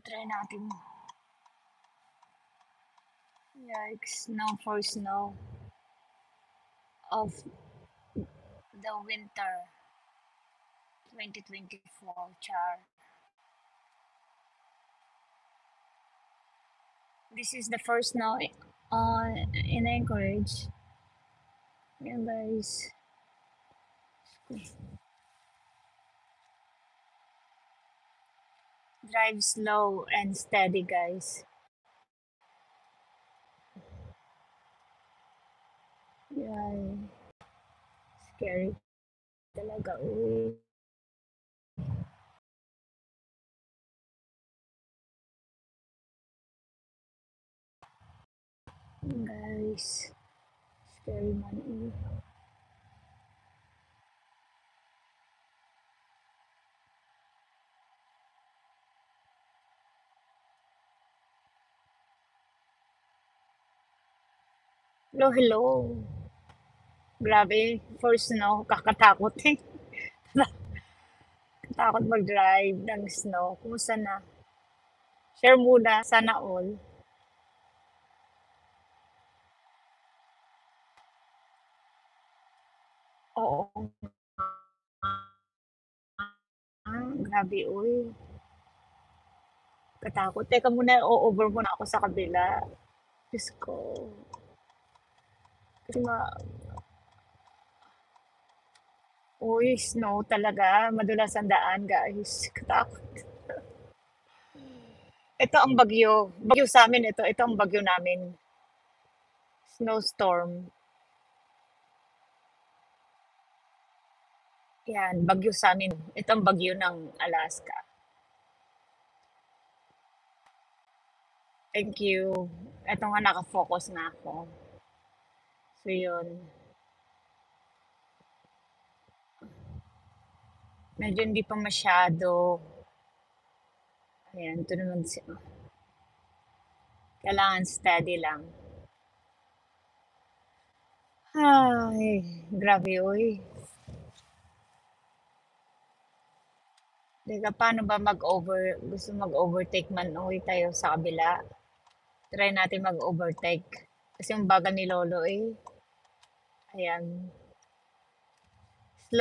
Try natin. Yikes, no for snow of the winter 2024 char. This is the first snow in Anchorage. Yeah, guys. Drive slow and steady, guys. Yeah, scary talaga. Uy. Guys, scary man. Uy. Hello, hello. Grabe, first snow, kakatakot eh. Takot mag-drive ng snow. Kumusta na? Share muna, sana all. Oo. Grabe, uy. Katakot. Teka muna, o-over muna ako sa kabila. Diyos ko. Kasi uy, snow talaga. Madulas ang daan, guys. Katakot. Ito ang bagyo. Bagyo sa amin ito. Ito ang bagyo namin. Snowstorm. Yan, bagyo sa amin. Ito ang bagyo ng Alaska. Thank you. Ito nga, nakafocus na ako. So, yun. Medyo hindi pa masyado. Ayan, ito naman siya. Kailangan steady lang. Ay, grabe, uy. Teka, paano ba gusto mag-overtake man uwi tayo sa kabila? Try natin mag-overtake. Kasi yung bagal ni Lolo eh. Ayan.